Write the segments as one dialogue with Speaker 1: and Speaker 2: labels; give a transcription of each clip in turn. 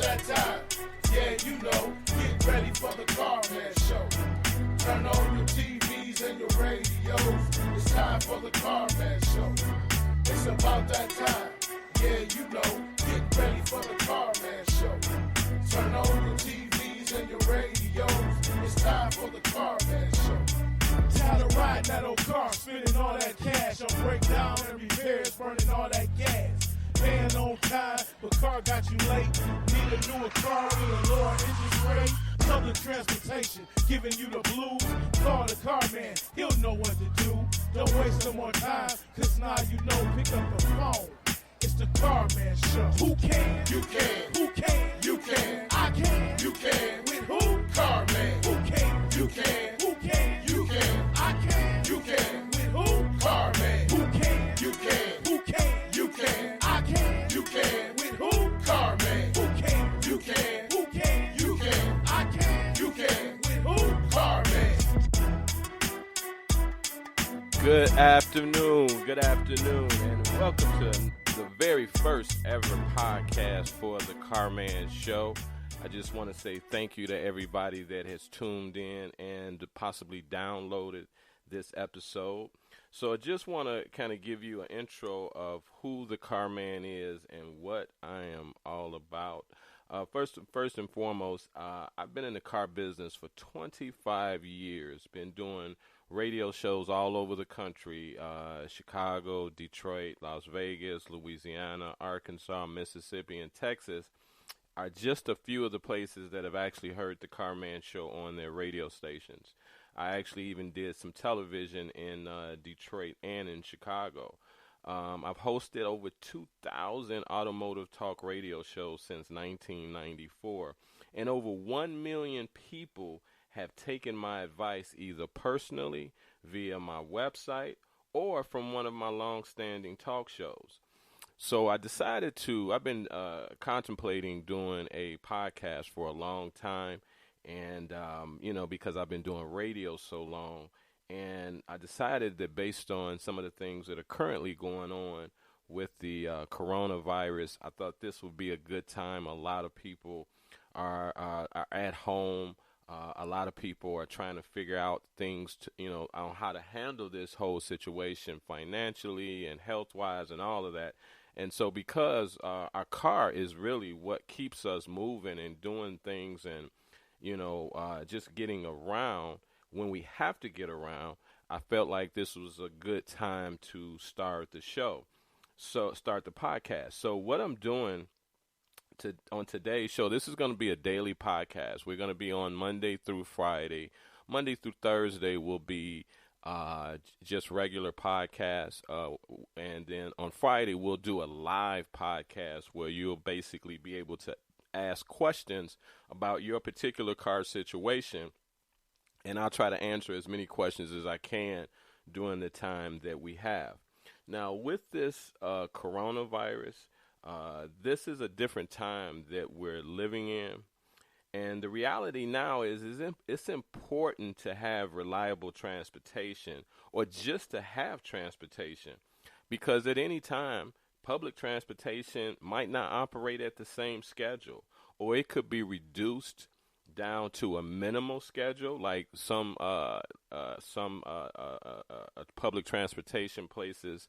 Speaker 1: that time. Yeah, you know, get ready for the Car Man Show. Turn on your TVs and your radios. It's time for the Car Man Show. It's about that time. Yeah, you know, get ready for the Car Man Show. Turn on your TVs and your radios. It's time for the Car Man Show. Tired of riding that old car, spending all that cash on breakdown and repairs, burning all that gas. Paying on time, but car got you late. Need a newer car with a lower interest rate. Public transportation, giving you the blues. Call the car man, he'll know what to do. Don't waste no more time, cause now you know, pick up the phone. It's the Car Man Show. Who can? You can. Who can? You can. I can. You can. With who? Car Man. Who can? You can. Who can? You can. I can. You can. With who? Car Man. Who can? You can. Who can? You can. I can. You can. With who? Car Man. Who can? You can. Who can? You can. I can. You can. With who? Car Man.
Speaker 2: Good afternoon, and welcome to the very first ever podcast for the Car Man Show. I just want to say thank you to everybody that has tuned in and possibly downloaded this episode. So I just want to kind of give you an intro of who the Car Man is and what I am all about. First and foremost, I've been in the car business for 25 years, been doing radio shows all over the country, Chicago, Detroit, Las Vegas, Louisiana, Arkansas, Mississippi, and Texas are just a few of the places that have actually heard the Car Man Show on their radio stations. I actually even did some television in Detroit and in Chicago. I've hosted over 2,000 automotive talk radio shows since 1994, and over 1 million people have taken my advice either personally via my website or from one of my long-standing talk shows. So I've been contemplating doing a podcast for a long time, and, because I've been doing radio so long, and I decided that based on some of the things that are currently going on with the coronavirus, I thought this would be a good time. A lot of people are at home. A lot of people are trying to figure out things, on how to handle this whole situation financially and health-wise and all of that. And so because our car is really what keeps us moving and doing things and, just getting around when we have to get around, I felt like this was a good time to start the podcast. So what I'm doing on today's show, this is going to be a daily podcast. We're going to be on Monday through Friday. Monday through Thursday will be just regular podcasts. And then on Friday, we'll do a live podcast where you'll basically be able to ask questions about your particular car situation. And I'll try to answer as many questions as I can during the time that we have. Now, with this coronavirus, this is a different time that we're living in, and the reality now is it's important to have reliable transportation or just to have transportation, because at any time, public transportation might not operate at the same schedule, or it could be reduced down to a minimal schedule, like some public transportation places.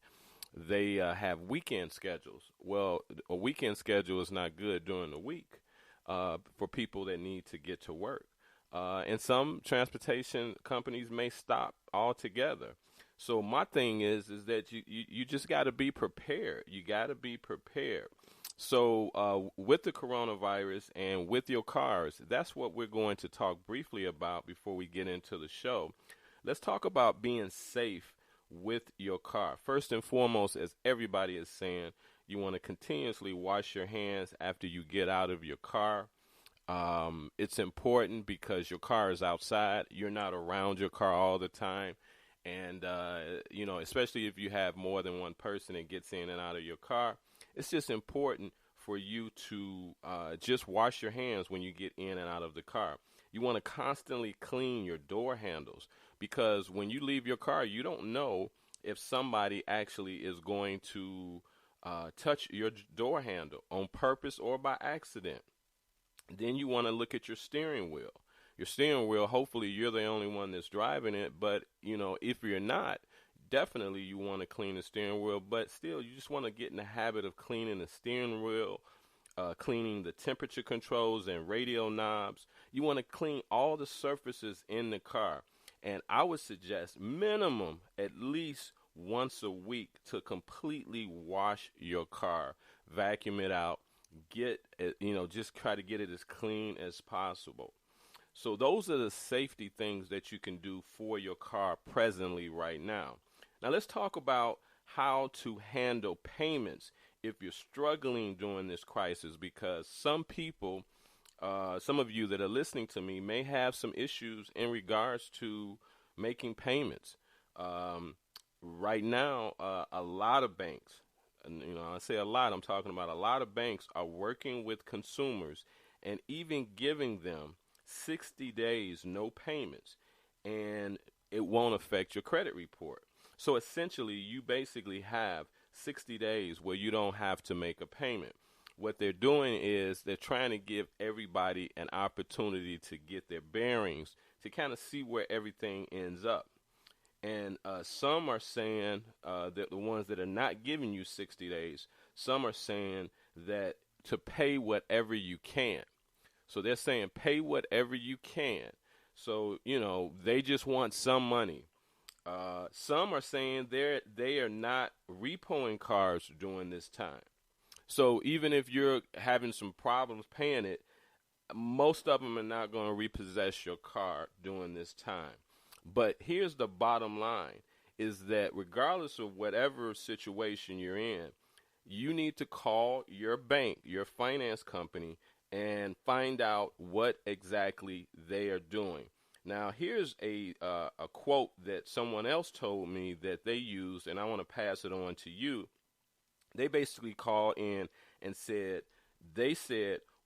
Speaker 2: They have weekend schedules. Well, a weekend schedule is not good during the week for people that need to get to work. And some transportation companies may stop altogether. So my thing is that you just got to be prepared. You got to be prepared. So with the coronavirus and with your cars, that's what we're going to talk briefly about before we get into the show. Let's talk about being safe with your car. First and foremost, as everybody is saying, you want to continuously wash your hands after you get out of your car. It's important because your car is outside. You're not around your car all the time. And, especially if you have more than one person that gets in and out of your car, it's just important for you to just wash your hands when you get in and out of the car. You want to constantly clean your door handles, because when you leave your car, you don't know if somebody actually is going to touch your door handle on purpose or by accident. Then you want to look at your steering wheel. Your steering wheel, hopefully you're the only one that's driving it, but if you're not, definitely you want to clean the steering wheel, but still you just want to get in the habit of cleaning the steering wheel, cleaning the temperature controls and radio knobs. You want to clean all the surfaces in the car. And I would suggest minimum at least once a week to completely wash your car, vacuum it out, get it, just try to get it as clean as possible. So those are the safety things that you can do for your car presently right now. Now let's talk about how to handle payments if you're struggling during this crisis, because some people, some of you that are listening to me may have some issues in regards to making payments. Right now, a lot of banks, and I say a lot, I'm talking about a lot of banks are working with consumers and even giving them 60 days no payments, and it won't affect your credit report. So essentially, you basically have 60 days where you don't have to make a payment. What they're doing is they're trying to give everybody an opportunity to get their bearings, to kind of see where everything ends up. And some are saying that the ones that are not giving you 60 days, some are saying that to pay whatever you can. So they're saying pay whatever you can. So, they just want some money. Some are saying they are not repoing cars during this time. So even if you're having some problems paying it, most of them are not going to repossess your car during this time. But here's the bottom line, is that regardless of whatever situation you're in, you need to call your bank, your finance company, and find out what exactly they are doing. Now, here's a quote that someone else told me that they used, and I want to pass it on to you. They basically called in and said,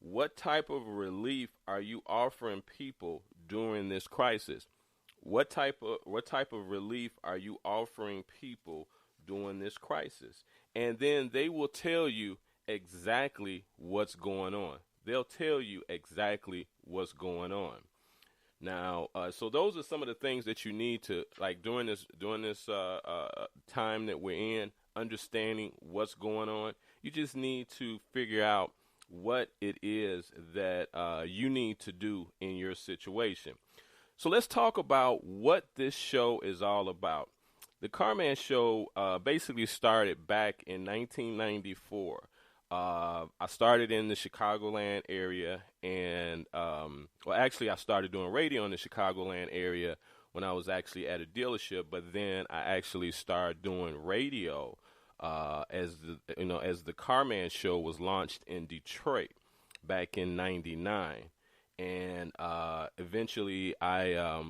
Speaker 2: what type of relief are you offering people during this crisis? What type of relief are you offering people during this crisis? And then they will tell you exactly what's going on. They'll tell you exactly what's going on. Now, so those are some of the things that you need to, like, during this time that we're in, understanding what's going on. You just need to figure out what it is that you need to do in your situation. So let's talk about what this show is all about. The Carman Show basically started back in 1994. I started in the Chicagoland area, and I started doing radio in the Chicagoland area when I was actually at a dealership. But then I actually started doing radio as the Carman Show was launched in Detroit back in '99, and eventually I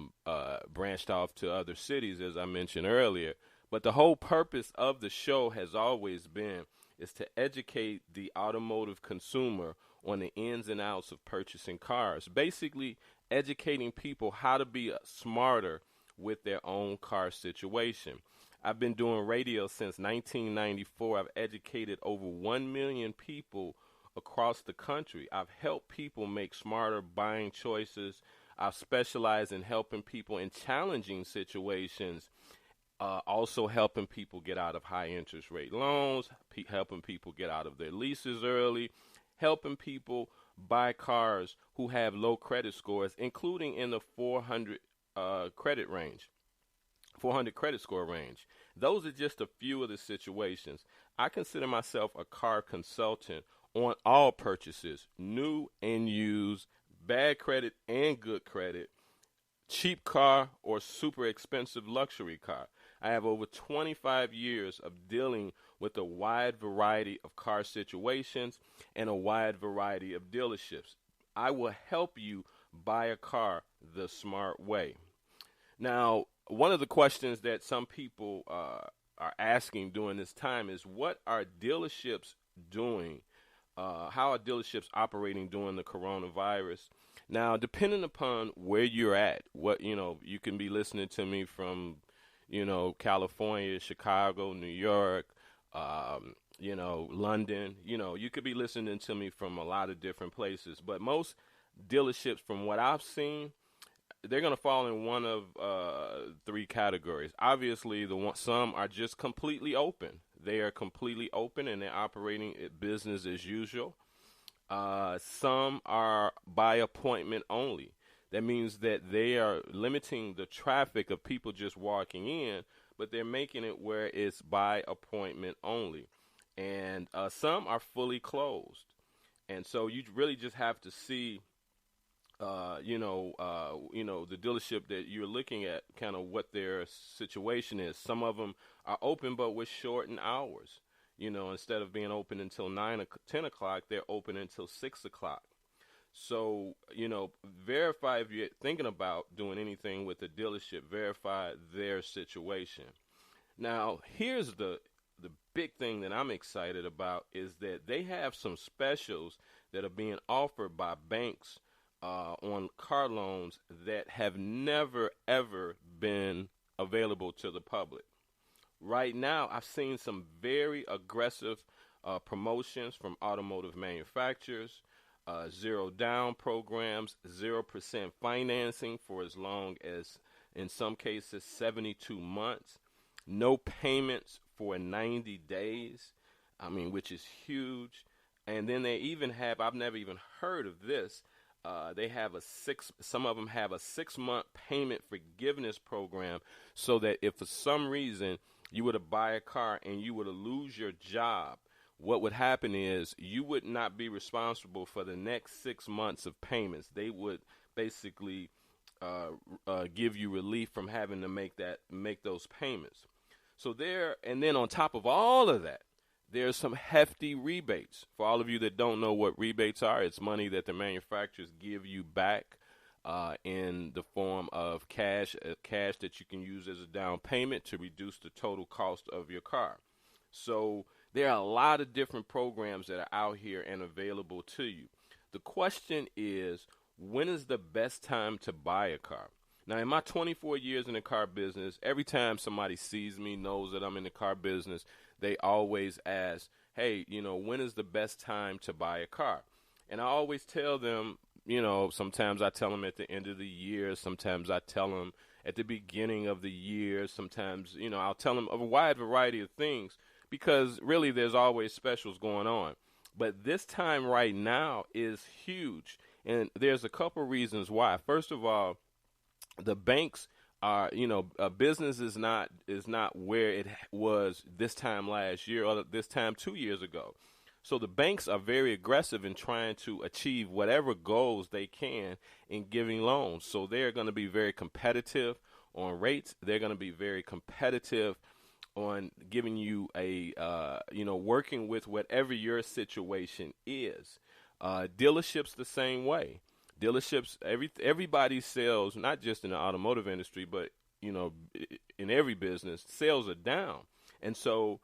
Speaker 2: branched off to other cities, as I mentioned earlier. But the whole purpose of the show has always been is to educate the automotive consumer on the ins and outs of purchasing cars, basically educating people how to be smarter with their own car situation. I've been doing radio since 1994. I've educated over 1 million people across the country. I've helped people make smarter buying choices. I've specialized in helping people in challenging situations, also helping people get out of high interest rate loans, helping people get out of their leases early, helping people buy cars who have low credit scores, including in the 400 credit score range. Those are just a few of the situations. I consider myself a car consultant on all purchases, new and used, bad credit and good credit, cheap car or super expensive luxury car. I have over 25 years of dealing with a wide variety of car situations and a wide variety of dealerships. I will help you buy a car the smart way. Now, one of the questions that some people are asking during this time is, what are dealerships doing? How are dealerships operating during the coronavirus? Now, depending upon where you're at, you can be listening to me from, California, Chicago, New York, London. You could be listening to me from a lot of different places, but most dealerships, from what I've seen, they're going to fall in one of three categories. Obviously, some are just completely open. They are completely open and they're operating business as usual. Some are by appointment only. That means that they are limiting the traffic of people just walking in, but they're making it where it's by appointment only. And some are fully closed. And so you really just have to see, the dealership that you're looking at, kind of what their situation is. Some of them are open, but with shortened hours. Instead of being open until 9 or 10 o'clock, they're open until 6 o'clock. So, verify if you're thinking about doing anything with the dealership, verify their situation. Now, here's the big thing that I'm excited about is that they have some specials that are being offered by banks on car loans that have never, ever been available to the public. Right now, I've seen some very aggressive promotions from automotive manufacturers, zero down programs, 0% financing for as long as, in some cases, 72 months, no payments for 90 days, which is huge. And then they even have, I've never even heard of this, some of them have a 6-month payment forgiveness program, so that if for some reason you were to buy a car and you were to lose your job, what would happen is you would not be responsible for the next 6 months of payments. They would basically give you relief from having to make those payments. So and then on top of all of that, there's some hefty rebates. For all of you that don't know what rebates are, it's money that the manufacturers give you back in the form of cash that you can use as a down payment to reduce the total cost of your car. So there are a lot of different programs that are out here and available to you. The question is, when is the best time to buy a car? Now, in my 24 years in the car business, every time somebody sees me, knows that I'm in the car business, they always ask, hey, when is the best time to buy a car? And I always tell them, sometimes I tell them at the end of the year, sometimes I tell them at the beginning of the year, sometimes, I'll tell them a wide variety of things, because really there's always specials going on. But this time right now is huge, and there's a couple reasons why. First of all, the banks are, business is not where it was this time last year or this time 2 years ago. So the banks are very aggressive in trying to achieve whatever goals they can in giving loans. So they're going to be very competitive on rates. They're going to be very competitive on giving you working with whatever your situation is. Dealerships the same way. Dealerships, everybody sells, not just in the automotive industry, but, in every business, sales are down. And so,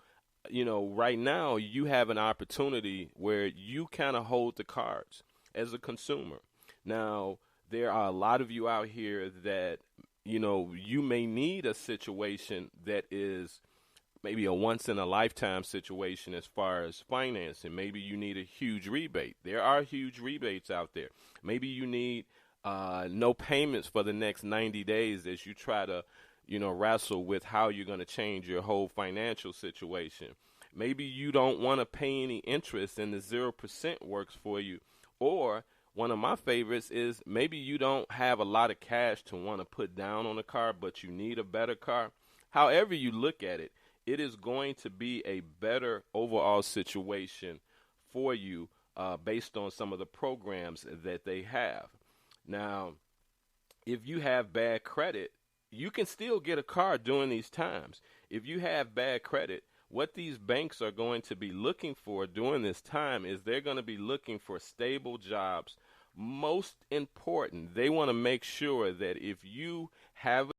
Speaker 2: right now you have an opportunity where you kind of hold the cards as a consumer. Now, there are a lot of you out here that, you may need a situation that is maybe a once-in-a-lifetime situation as far as financing. Maybe you need a huge rebate. There are huge rebates out there. Maybe you need no payments for the next 90 days as you try to, wrestle with how you're going to change your whole financial situation. Maybe you don't want to pay any interest and the 0% works for you. Or one of my favorites is maybe you don't have a lot of cash to want to put down on a car, but you need a better car. However you look at it, it is going to be a better overall situation for you based on some of the programs that they have. Now, if you have bad credit, you can still get a car during these times. If you have bad credit, what these banks are going to be looking for during this time is they're going to be looking for stable jobs. Most important, they want to make sure that if you have